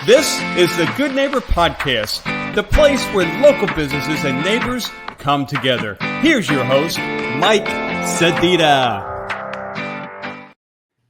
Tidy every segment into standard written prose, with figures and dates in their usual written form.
This is the Good Neighbor Podcast, the place where local businesses and neighbors come together. Here's your host, Mike Sedita.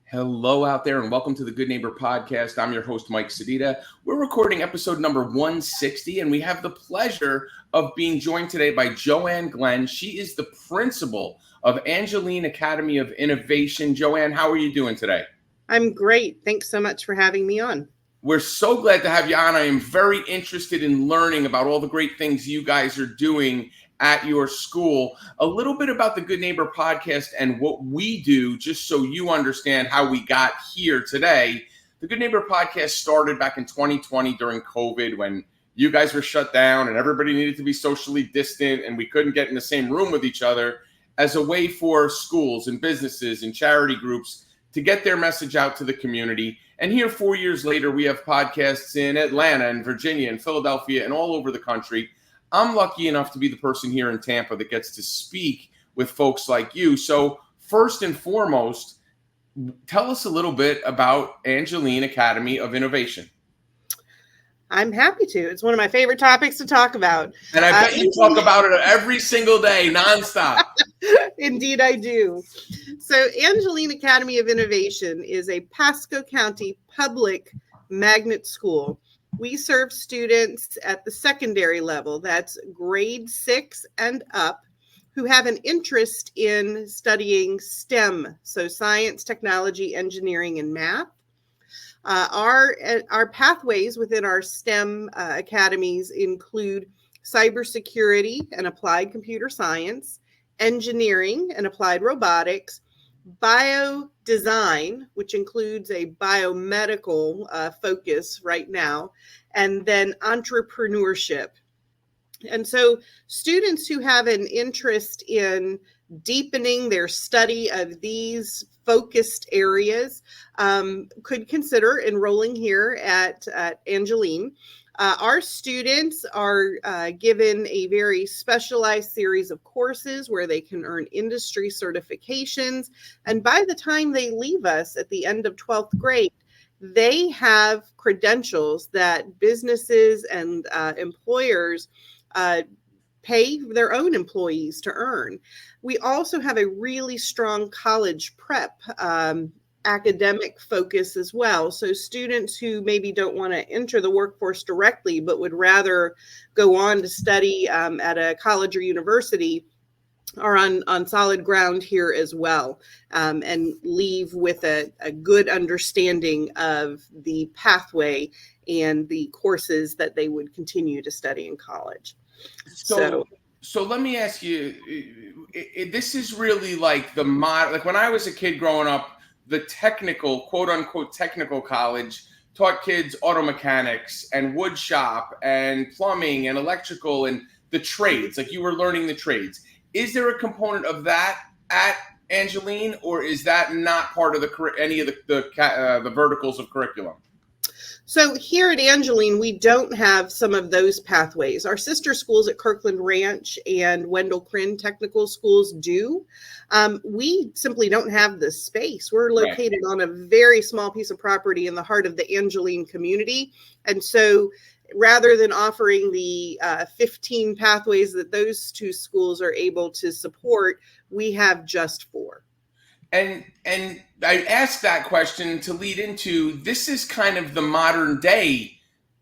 Hello out there and welcome to the Good Neighbor Podcast. I'm your host, Mike Sedita. We're recording episode number 160 and we have the pleasure of being joined today by Joanne Glenn. She is the principal of Angeline Academy of Innovation. Joanne, how are you doing today? I'm great. Thanks so much for having me on. We're so glad to have you on. I am very interested in learning about all the great things you guys are doing at your school. A little bit about the Good Neighbor Podcast and what we do, just so you understand how we got here today. The Good Neighbor Podcast started back in 2020 during COVID when you guys were shut down and everybody needed to be socially distant and we couldn't get in the same room with each other, as a way for schools and businesses and charity groups to get their message out to the community. And here 4 years later, we have podcasts in Atlanta and Virginia and Philadelphia and all over the country. I'm lucky enough to be the person here in Tampa that gets to speak with folks like you. So first and foremost, tell us a little bit about Angeline Academy of Innovation. I'm happy to. It's one of my favorite topics to talk about. And I bet you talk about it every single day, nonstop. Indeed, I do. So Angeline Academy of Innovation is a Pasco County public magnet school. We serve students at the secondary level, that's grade 6 and up, who have an interest in studying STEM, so science, technology, engineering, and math. Our pathways within our STEM academies include cybersecurity and applied computer science, engineering and applied robotics, bio-design, which includes a biomedical focus right now, and then entrepreneurship. And so students who have an interest in deepening their study of these focused areas could consider enrolling here at Angeline. Our students are given a very specialized series of courses where they can earn industry certifications. And by the time they leave us at the end of 12th grade, they have credentials that businesses and employers pay their own employees to earn. We also have a really strong college prep academic focus as well. So students who maybe don't want to enter the workforce directly, but would rather go on to study at a college or university are on solid ground here as well, and leave with a good understanding of the pathway and the courses that they would continue to study in college. So let me ask you, this is really like the model, like when I was a kid growing up, the technical, quote unquote, technical college taught kids auto mechanics and wood shop and plumbing and electrical and the trades, like you were learning the trades. Is there a component of that at Angeline, or is that not part of any of the verticals of curriculum? So here at Angeline, we don't have some of those pathways. Our sister schools at Kirkland Ranch and Wendell Crinn Technical Schools do. We simply don't have the space. We're located on a very small piece of property in the heart of the Angeline community. And so rather than offering the 15 pathways that those two schools are able to support, we have just 4. And I asked that question to lead into, this is kind of the modern day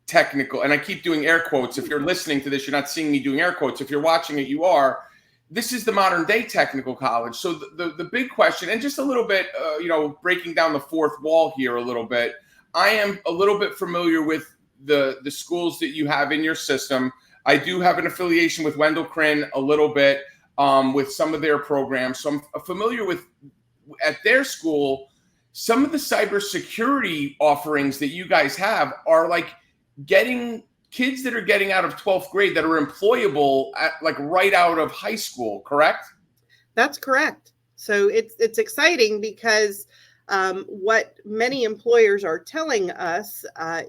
technical, and I keep doing air quotes. If you're listening to this, you're not seeing me doing air quotes. If you're watching it, you are. This is the modern day technical college. So the big question, and just a little bit, breaking down the fourth wall here a little bit, I am a little bit familiar with the schools that you have in your system. I do have an affiliation with Wendell Crinn a little bit with some of their programs. So I'm familiar with, at their school, some of the cybersecurity offerings that you guys have are like getting kids that are getting out of 12th grade that are employable at like right out of high school, correct? That's correct. So it's exciting because what many employers are telling us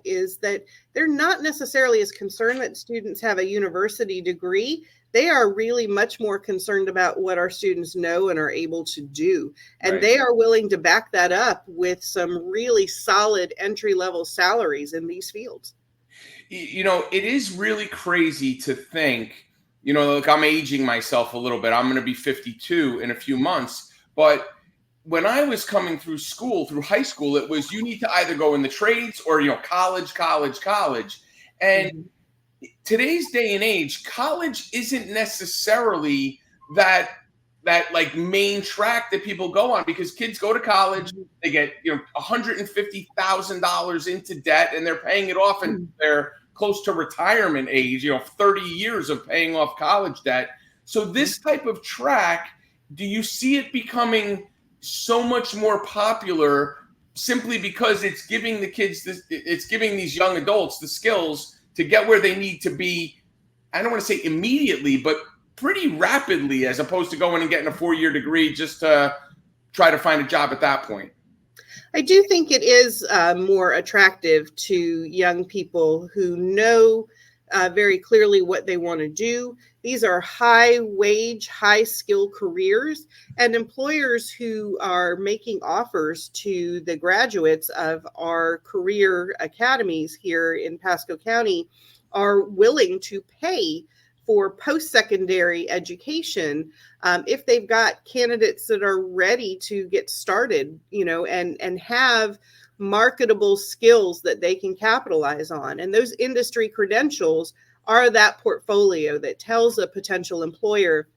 is that they're not necessarily as concerned that students have a university degree. they are really much more concerned about what our students know and are able to do. And Right. they are willing to back that up with some really solid entry-level salaries in these fields. It is really crazy to think, look, I'm aging myself a little bit. I'm going to be 52 in a few months. But when I was coming through school, through high school, it was you need to either go in the trades or, college, college, college. And Mhm. today's day and age, college isn't necessarily that like main track that people go on, because kids go to college, they get $150,000 into debt, and they're paying it off, and they're close to retirement age. 30 years of paying off college debt. So this type of track, do you see it becoming so much more popular simply because it's giving the kids this, it's giving these young adults the skills to get where they need to be? I don't want to say immediately, but pretty rapidly, as opposed to going and getting a 4-year degree just to try to find a job at that point. I do think it is more attractive to young people who know very clearly what they want to do. These are high wage, high skill careers, and employers who are making offers to the graduates of our career academies here in Pasco County are willing to pay for post-secondary education if they've got candidates that are ready to get started, and have marketable skills that they can capitalize on. And those industry credentials are that portfolio that tells a potential employer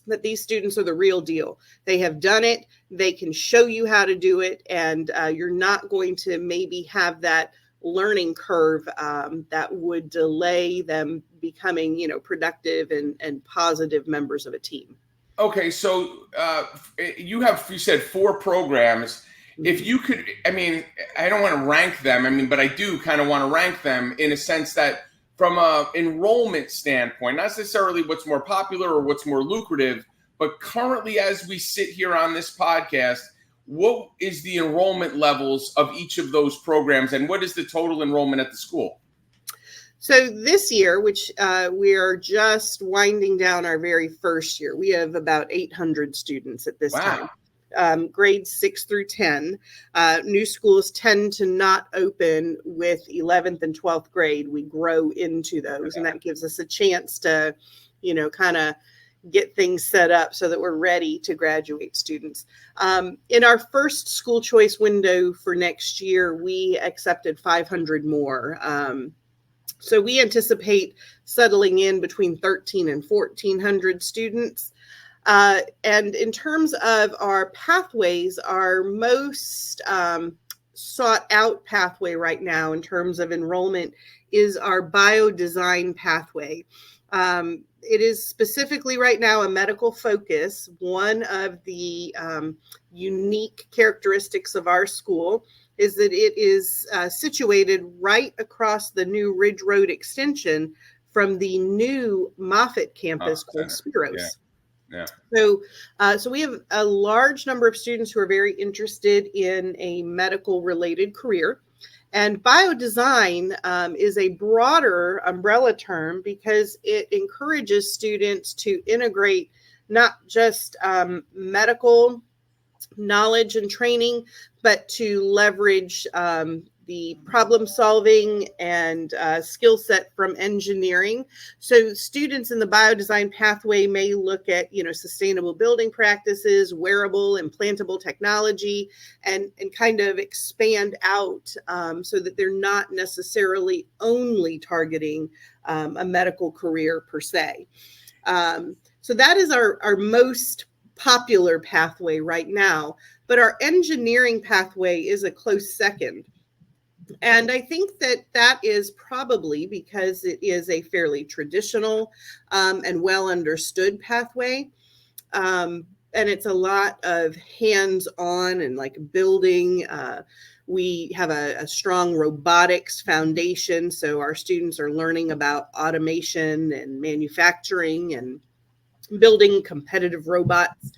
that these students are the real deal. They have done it. They can show you how to do it. And you're not going to maybe have that learning curve that would delay them becoming, productive and positive members of a team. Okay, so you said 4 programs. If you could, I don't want to rank them, but I do kind of want to rank them in a sense that from a enrollment standpoint, not necessarily what's more popular or what's more lucrative, but currently as we sit here on this podcast, what is the enrollment levels of each of those programs, and what is the total enrollment at the school? So this year, which we are just winding down our very first year, we have about 800 students at this time. Grades 6 through 10. New schools tend to not open with 11th and 12th grade. We grow into those, and that gives us a chance to, kind of get things set up so that we're ready to graduate students. In our first school choice window for next year, we accepted 500 more. So we anticipate settling in between 1,300 and 1,400 students. And in terms of our pathways, our most sought out pathway right now in terms of enrollment is our biodesign pathway. It is specifically right now a medical focus. One of the unique characteristics of our school is that it is situated right across the new Ridge Road extension from the new Moffitt campus called Spiros. Yeah. So we have a large number of students who are very interested in a medical related career. And biodesign is a broader umbrella term because it encourages students to integrate not just medical knowledge and training, but to leverage the problem solving and skill set from engineering. So students in the biodesign pathway may look at, sustainable building practices, wearable, implantable technology, and kind of expand out so that they're not necessarily only targeting a medical career per se. So that is our most popular pathway right now, but our engineering pathway is a close second. And I think that is probably because it is a fairly traditional and well understood pathway. And it's a lot of hands-on and like building. We have a strong robotics foundation. So our students are learning about automation and manufacturing and building competitive robots.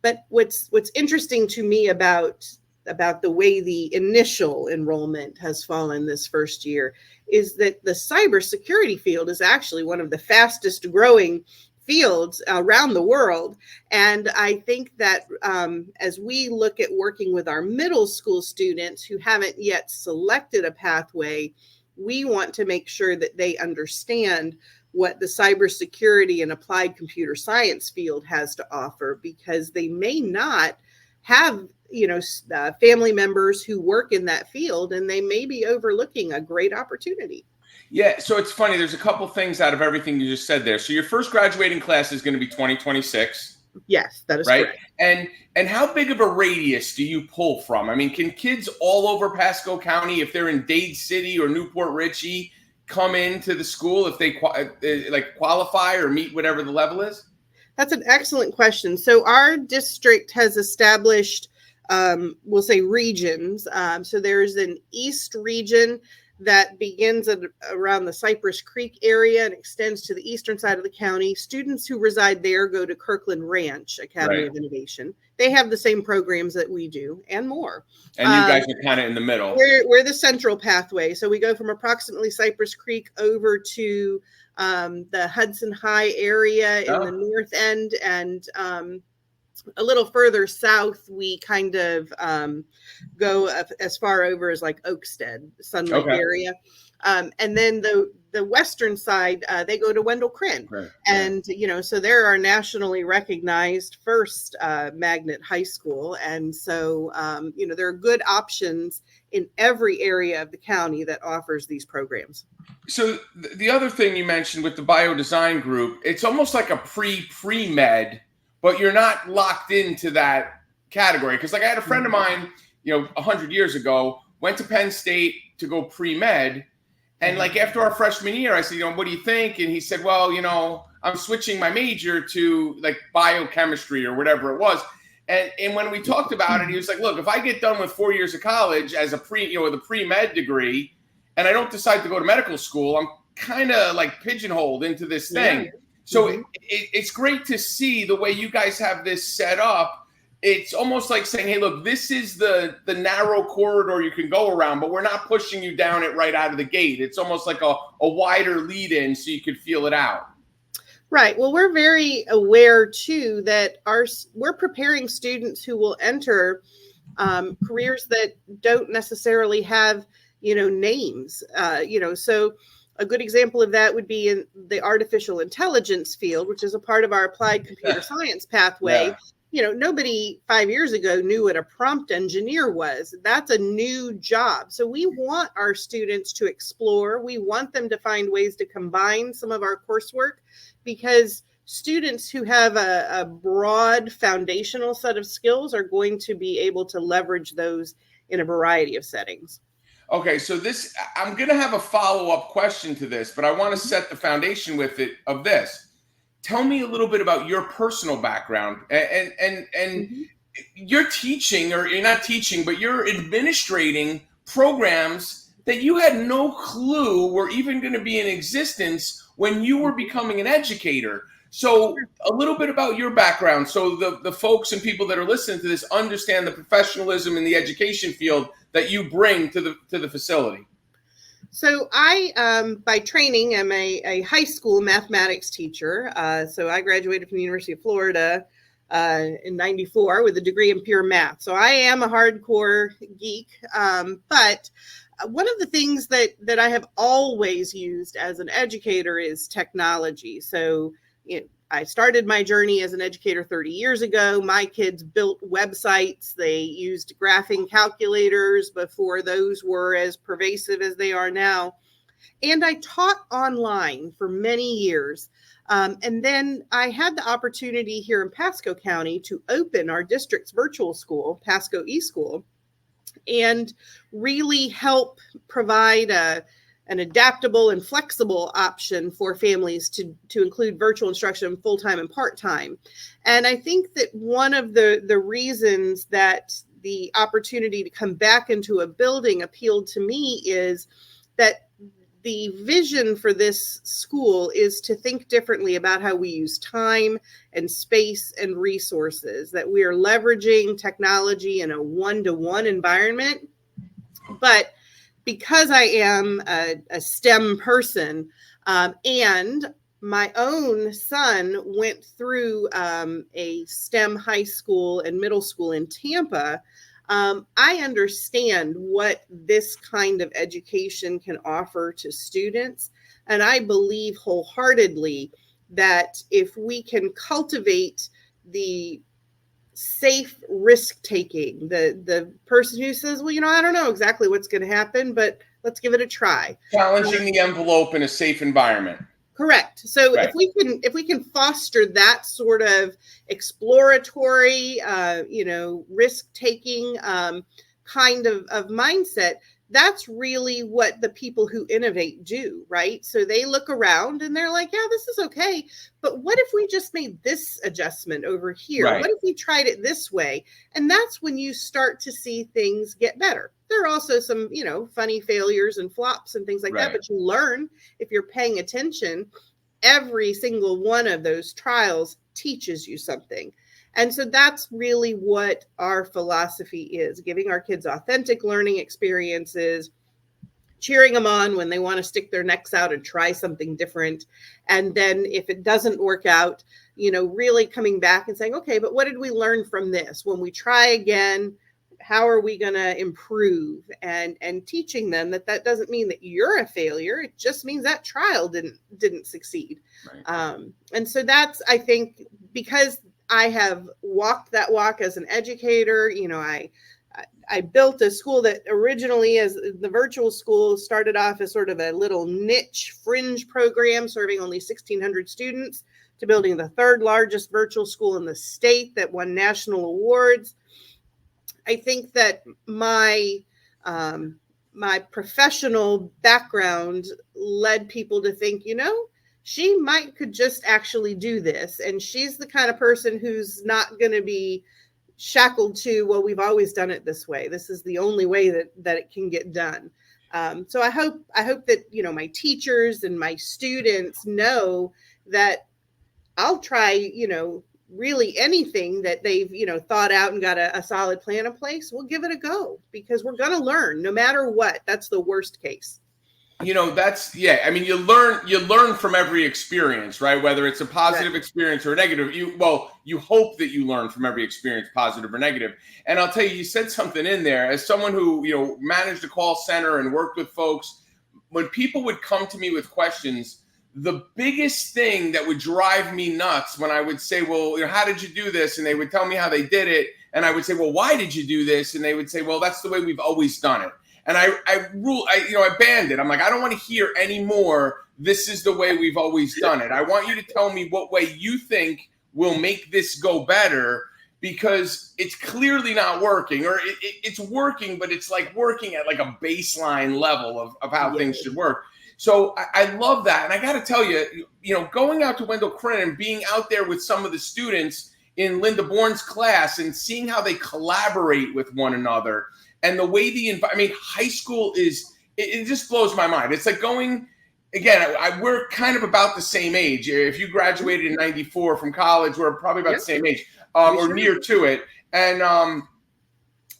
But what's interesting to me about about the way the initial enrollment has fallen this first year is that the cybersecurity field is actually one of the fastest growing fields around the world. And I think that as we look at working with our middle school students who haven't yet selected a pathway, we want to make sure that they understand what the cybersecurity and applied computer science field has to offer, because they may not have family members who work in that field, and they may be overlooking a great opportunity. Yeah, so it's funny. There's a couple things out of everything you just said there. So your first graduating class is going to be 2026. Yes, that is right. Correct. And how big of a radius do you pull from? I mean, can kids all over Pasco County, if they're in Dade City or Newport Richie, come into the school if they qualify or meet whatever the level is? That's an excellent question. So our district has established, we'll say, regions. So there's an east region that begins around the Cypress Creek area and extends to the eastern side of the county. Students who reside there go to Kirkland Ranch Academy of Innovation. They have the same programs that we do and more. And you guys are kind of in the middle. We're the central pathway. So we go from approximately Cypress Creek over to the Hudson High area in the north end, and a little further south, we kind of go as far over as like Oakstead, Sunlight area. And then the western side, they go to Wendell Crin. Right. And, so they're our nationally recognized first magnet high school. And so, there are good options in every area of the county that offers these programs. So the other thing you mentioned with the biodesign group, it's almost like a pre-med, but you're not locked into that category. Because like I had a friend of mine, 100 years ago, went to Penn State to go pre-med. And like after our freshman year, I said, what do you think? And he said, well, I'm switching my major to like biochemistry or whatever it was. And when we talked about it, he was like, look, if I get done with 4 years of college as with a pre-med degree, and I don't decide to go to medical school, I'm kind of like pigeonholed into this thing. Yeah. So it's great to see the way you guys have this set up. It's almost like saying, hey, look, this is the narrow corridor you can go around, but we're not pushing you down it right out of the gate. It's almost like a wider lead in so you could feel it out. Right. Well, we're very aware, too, that we're preparing students who will enter careers that don't necessarily have, names, so a good example of that would be in the artificial intelligence field, which is a part of our applied computer science pathway. Yeah. Nobody 5 years ago knew what a prompt engineer was. That's a new job. So we want our students to explore. We want them to find ways to combine some of our coursework, because students who have a broad foundational set of skills are going to be able to leverage those in a variety of settings. Okay, so I'm going to have a follow-up question to this, but I want to set the foundation of this. Tell me a little bit about your personal background and you're teaching, or you're not teaching, but you're administrating programs that you had no clue were even going to be in existence when you were becoming an educator. So a little bit about your background, so the folks and people that are listening to this understand the professionalism in the education field that you bring to the facility. So I, by training, am a high school mathematics teacher. So I graduated from the University of Florida in '94 with a degree in pure math. So I am a hardcore geek. But one of the things that I have always used as an educator is technology. So I started my journey as an educator 30 years ago. My kids built websites. They used graphing calculators before those were as pervasive as they are now. And I taught online for many years. And then I had the opportunity here in Pasco County to open our district's virtual school, Pasco eSchool, and really help provide an adaptable and flexible option for families to include virtual instruction full-time and part-time. And I think that one of the reasons that the opportunity to come back into a building appealed to me is that the vision for this school is to think differently about how we use time and space and resources, that we are leveraging technology in a one-to-one environment. But because I am a STEM person, and my own son went through a STEM high school and middle school in Tampa, I understand what this kind of education can offer to students. And I believe wholeheartedly that if we can cultivate the safe risk taking, the person who says, well, I don't know exactly what's going to happen, but let's give it a try. Challenging the envelope in a safe environment. Correct. So right. if we can foster that sort of exploratory, risk taking kind of mindset, that's really what the people who innovate do, right? So they look around and they're like, yeah, this is okay, but what if we just made this adjustment over here? Right. What if we tried it this way? And that's when you start to see things get better. There are also some, funny failures and flops and things like right. that, but you learn if you're paying attention. Every single one of those trials teaches you something. And so that's really what our philosophy is, giving our kids authentic learning experiences, cheering them on when they want to stick their necks out and try something different. And then if it doesn't work out, really coming back and saying, okay, but what did we learn from this? When we try again, how are we going to improve? And teaching them that doesn't mean that you're a failure. It just means that trial didn't succeed. Right. And so that's, I think, because I have walked that walk as an educator. I built a school that originally, as the virtual school, started off as sort of a little niche fringe program serving only 1,600 students, to building the third largest virtual school in the state that won national awards. I think that my professional background led people to think, she could just actually do this. And she's the kind of person who's not going to be shackled to, well, we've always done it this way. This is the only way that it can get done. So I hope that, my teachers and my students know that I'll try, really anything that they've, thought out and got a solid plan in place. We'll give it a go, because we're going to learn no matter what. That's the worst case. That's, yeah. I mean, you learn from every experience, right? Whether it's a positive experience or a negative, you hope that you learn from every experience, positive or negative. And I'll tell you, you said something in there as someone who, managed a call center and worked with folks. When people would come to me with questions, the biggest thing that would drive me nuts when I would say, well, how did you do this? And they would tell me how they did it. And I would say, well, why did you do this? And they would say, well, that's the way we've always done it. And I banned it. I'm like, I don't want to hear anymore. This is the way we've always done it. I want you to tell me what way you think will make this go better, because it's clearly not working, or it's working, but it's like working at like a baseline level of how things should work. So I love that. And I got to tell you, going out to Wendell Crinn and being out there with some of the students in Linda Bourne's class and seeing how they collaborate with one another, and the way high school is, it just blows my mind. It's like going, again, we're kind of about the same age. If you graduated in 94 from college, we're probably about the same age, or near to it. And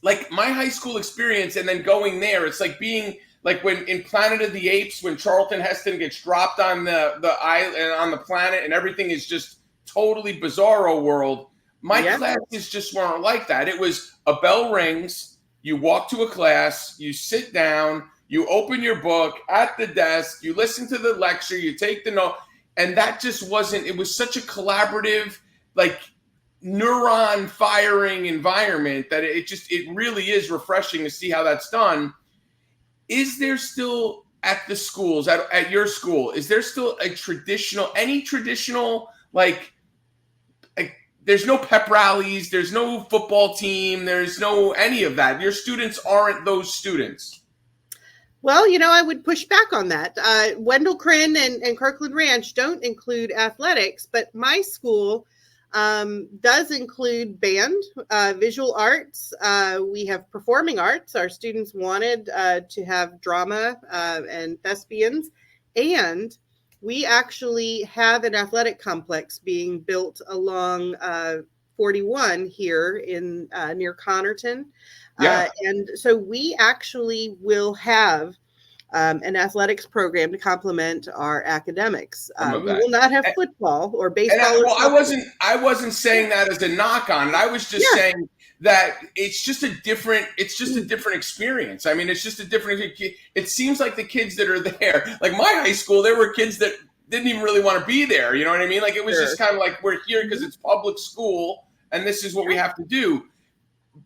like my high school experience and then going there, it's like being like when in Planet of the Apes, when Charlton Heston gets dropped on the island, on the planet, and everything is just totally bizarro world. My classes just weren't like that. It was a bell rings, you walk to a class, you sit down, you open your book at the desk, you listen to the lecture, you take the note, and that just wasn't, it was such a collaborative, like neuron firing environment that it really is refreshing to see how that's done. Is there still at the schools, at your school, is there still any traditional, like there's no pep rallies, there's no football team, there's no any of that? Your students aren't those students. Well, I would push back on that. Wendell Crinn and Kirkland Ranch don't include athletics, but my school does include band, visual arts. We have performing arts. Our students wanted to have drama and thespians. And we actually have an athletic complex being built along 41 here in near Connerton. And so we actually will have an athletics program to complement our academics. We will not have football or baseball. I wasn't saying that as a knock on it. I was just saying that it's just a different experience. I mean, it's just a different. It seems like the kids that are there, like my high school, there were kids that didn't even really want to be there. You know what I mean? Like it was just kind of like, we're here because it's public school and this is what we have to do.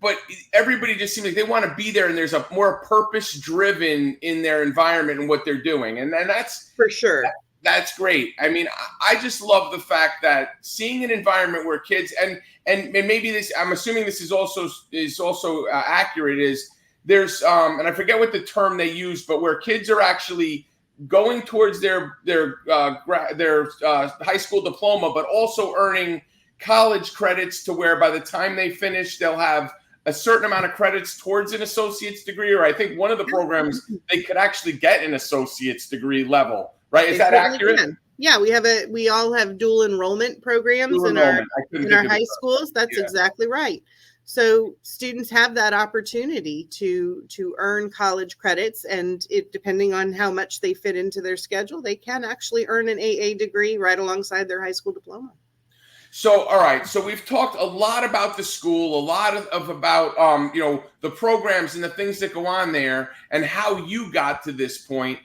But everybody just seems like they want to be there, and there's a more purpose driven in their environment and what they're doing. And that's for sure. That's great. I mean, I just love the fact that seeing an environment where kids and maybe this, I'm assuming this is also accurate, is there's and I forget what the term they use, but where kids are actually going towards their high school diploma, but also earning college credits to where by the time they finish, they'll have a certain amount of credits towards an associate's degree, or I think one of the programs they could actually get an associate's degree level, right? Is that accurate? Yeah, we all have dual enrollment programs in our high schools. That's exactly right. So students have that opportunity to earn college credits, and depending on how much they fit into their schedule, they can actually earn an AA degree right alongside their high school diploma. So, all right. So we've talked a lot about the school, a lot about the programs and the things that go on there, and how you got to this point.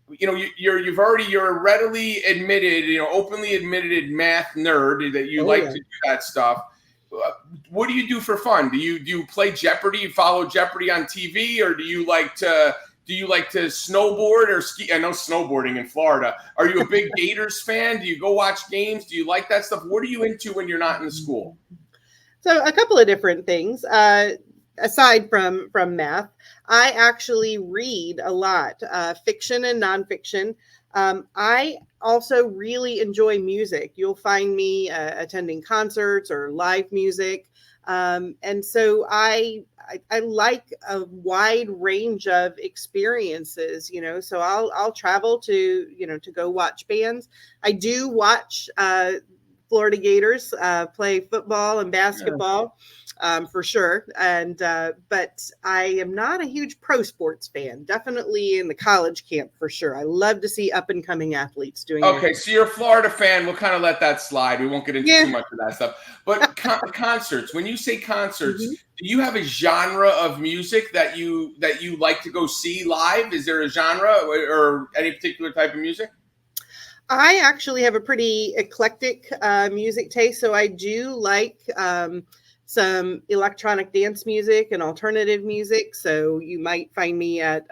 You know, you're a readily admitted, openly admitted math nerd that you like to do that stuff. What do you do for fun? Do you play Jeopardy? You follow Jeopardy on TV, or do you like to snowboard or ski? I know snowboarding in Florida. Are you a big Gators fan? Do you go watch games? Do you like that stuff? What are you into when you're not in school? So a couple of different things. Aside from math, I actually read a lot, fiction and nonfiction. I also really enjoy music. You'll find me attending concerts or live music. And so I like a wide range of experiences, so I'll travel to go watch bands. I do watch Florida Gators play football and basketball. For sure. And, but I am not a huge pro sports fan, definitely in the college camp for sure. I love to see up and coming athletes doing Okay. So you're a Florida fan. We'll kind of let that slide. We won't get into too much of that stuff, but concerts, when you say concerts, do you have a genre of music that you like to go see live? Is there a genre or any particular type of music? I actually have a pretty eclectic music taste. So I do like, some electronic dance music and alternative music. So you might find me at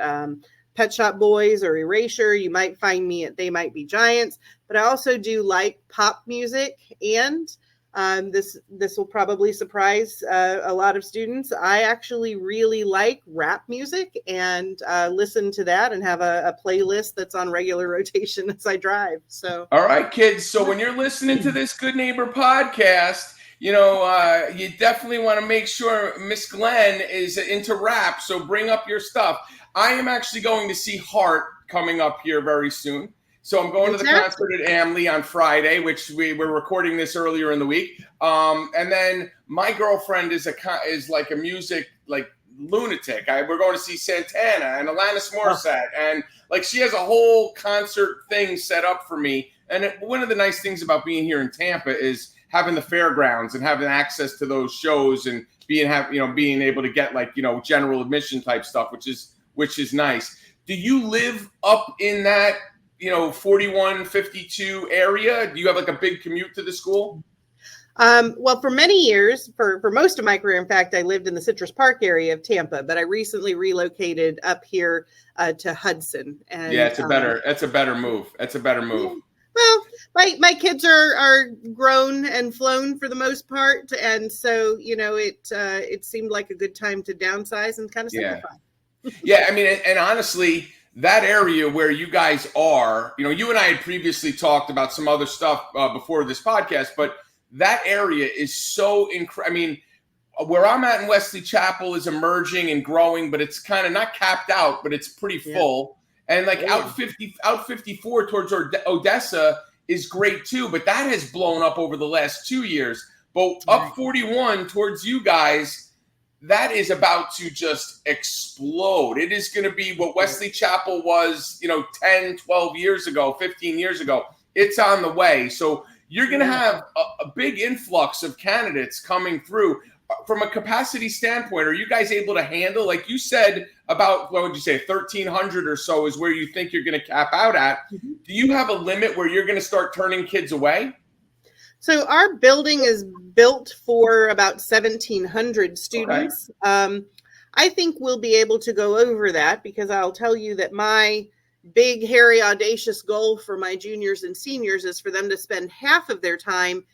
Pet Shop Boys or Erasure. You might find me at They Might Be Giants. But I also do like pop music. And this will probably surprise a lot of students. I actually really like rap music and listen to that and have a playlist that's on regular rotation as I drive. So, all right, kids. So when you're listening to this Good Neighbor podcast, you definitely want to make sure Miss Glenn is into rap. So bring up your stuff. I am actually going to see Heart coming up here very soon. So I'm going to the concert at Amley on Friday, which we were recording this earlier in the week. And then my girlfriend is like a music lunatic. We're going to see Santana and Alanis Morissette, and like she has a whole concert thing set up for me. And one of the nice things about being here in Tampa is having the fairgrounds and having access to those shows and being able to get general admission type stuff, which is nice. Do you live up in that 4152 area? Do you have like a big commute to the school? Well, for many years, for most of my career, in fact, I lived in the Citrus Park area of Tampa, but I recently relocated up here to Hudson. And yeah, that's a better move. That's a better move. Well, my kids are grown and flown for the most part, and so it seemed like a good time to downsize and kind of simplify. Yeah, I mean, and honestly, that area where you guys are, you and I had previously talked about some other stuff before this podcast, but that area is so incredible. I mean, where I'm at in Wesley Chapel is emerging and growing, but it's kind of not capped out, but it's pretty full. And like out 54 towards Odessa is great too, but that has blown up over the last 2 years. But up 41 towards you guys, that is about to just explode. It is going to be what Wesley Chapel was, 10, 12 years ago, 15 years ago. It's on the way. So you're going to have a big influx of candidates coming through. From a capacity standpoint, are you guys able to handle, like you said, about, what would you say, 1,300 or so is where you think you're going to cap out at? Do you have a limit where you're going to start turning kids away? So our building is built for about 1,700 students. Okay. I think we'll be able to go over that, because I'll tell you that my big, hairy, audacious goal for my juniors and seniors is for them to spend half of their time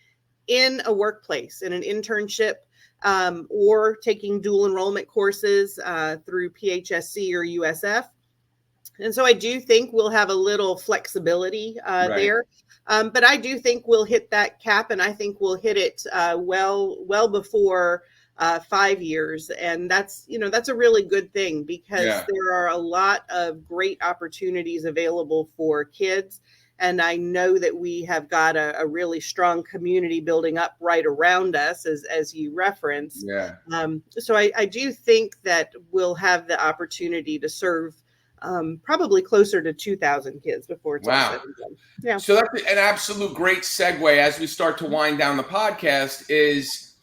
in a workplace, in an internship, or taking dual enrollment courses through PHSC or USF. And so I do think we'll have a little flexibility there. But I do think we'll hit that cap, and I think we'll hit it well before 5 years. And that's a really good thing, because there are a lot of great opportunities available for kids. And I know that we have got a really strong community building up right around us, as you referenced. So I do think that we'll have the opportunity to serve probably closer to 2,000 kids before it's all said and done. Yeah. So that's an absolute great segue as we start to wind down the podcast is,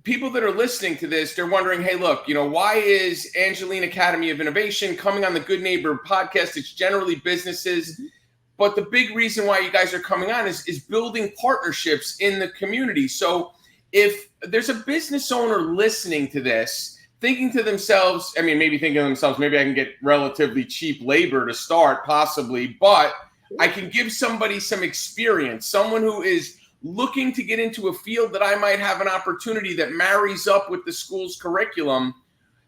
people that are listening to this, they're wondering, hey, look, why is Angeline Academy of Innovation coming on the Good Neighbor podcast? It's generally businesses. But the big reason why you guys are coming on is building partnerships in the community. So if there's a business owner listening to this, thinking to themselves, maybe I can get relatively cheap labor to start, possibly, but I can give somebody some experience, someone who is looking to get into a field that I might have an opportunity that marries up with the school's curriculum.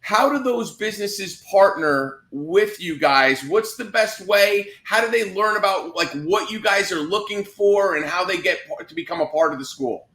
How do those businesses partner with you guys? What's the best way? How do they learn about what you guys are looking for and how they get to become a part of the school?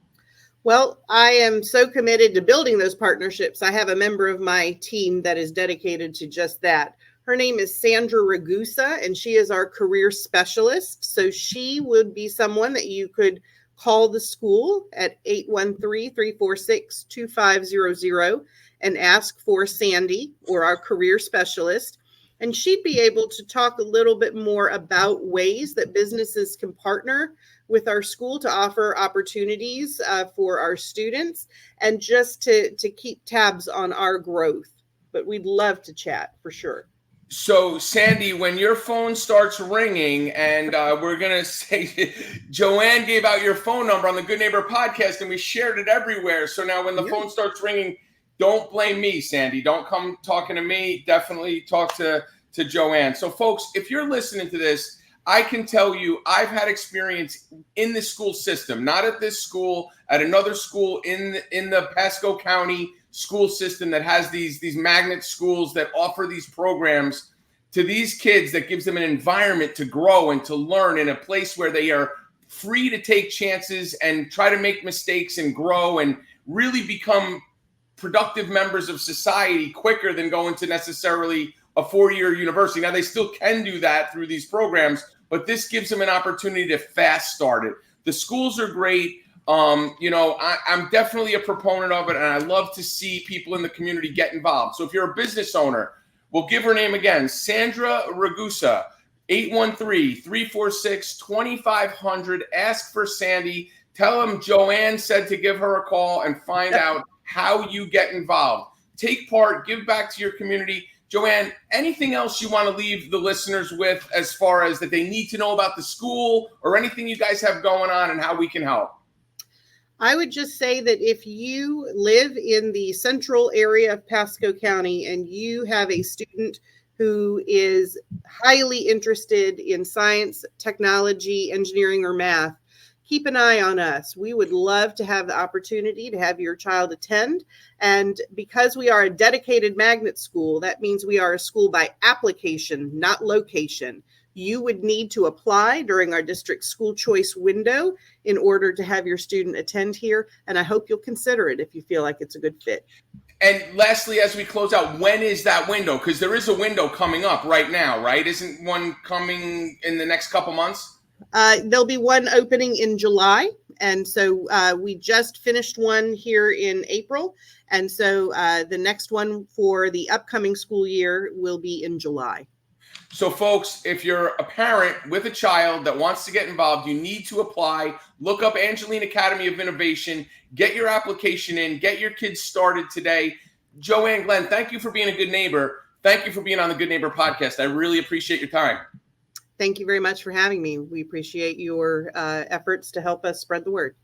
Well, I am so committed to building those partnerships. I have a member of my team that is dedicated to just that. Her name is Sandra Ragusa, and she is our career specialist. So she would be someone that you could call the school at 813-346-2500 and ask for Sandy, or our career specialist. And she'd be able to talk a little bit more about ways that businesses can partner with our school to offer opportunities for our students, and just to keep tabs on our growth. But we'd love to chat for sure. So, Sandy, when your phone starts ringing, and we're going to say Joanne gave out your phone number on the Good Neighbor podcast, and we shared it everywhere. So now when the phone starts ringing, don't blame me, Sandy. Don't come talking to me. Definitely talk to Joanne. So, folks, if you're listening to this, I can tell you I've had experience in the school system, not at this school, at another school in the Pasco County school system that has these magnet schools that offer these programs to these kids, that gives them an environment to grow and to learn in a place where they are free to take chances and try to make mistakes and grow and really become productive members of society quicker than going to necessarily a 4-year university. Now, they still can do that through these programs, but this gives them an opportunity to fast start it. The schools are great. I'm definitely a proponent of it, and I love to see people in the community get involved. So if you're a business owner, we'll give her name again, Sandra Ragusa, 813-346-2500. Ask for Sandy. Tell them Joanne said to give her a call and find out how you get involved. Take part, give back to your community. Joanne, anything else you want to leave the listeners with as far as that they need to know about the school, or anything you guys have going on and how we can help? I would just say that if you live in the central area of Pasco County and you have a student who is highly interested in science, technology, engineering, or math, keep an eye on us. We would love to have the opportunity to have your child attend. And because we are a dedicated magnet school, that means we are a school by application, not location. you would need to apply during our district school choice window in order to have your student attend here. And I hope you'll consider it if you feel like it's a good fit. And lastly, as we close out, when is that window? Because there is a window coming up right now, right? Isn't one coming in the next couple months? There'll be one opening in July. And so we just finished one here in April. And so the next one for the upcoming school year will be in July. So, folks, if you're a parent with a child that wants to get involved, you need to apply. Look up Angeline Academy of Innovation. Get your application in. Get your kids started today. Joanne, Glenn, thank you for being a good neighbor. Thank you for being on the Good Neighbor podcast. I really appreciate your time. Thank you very much for having me. We appreciate your efforts to help us spread the word.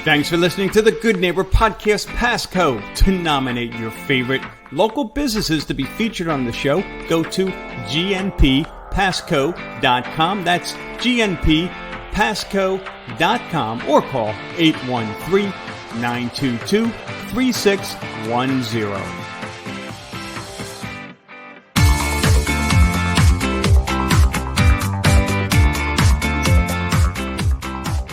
Thanks for listening to the Good Neighbor Podcast Pasco. To nominate your favorite local businesses to be featured on the show, go to gnppasco.com. That's gnppasco.com or call 813-922-3610.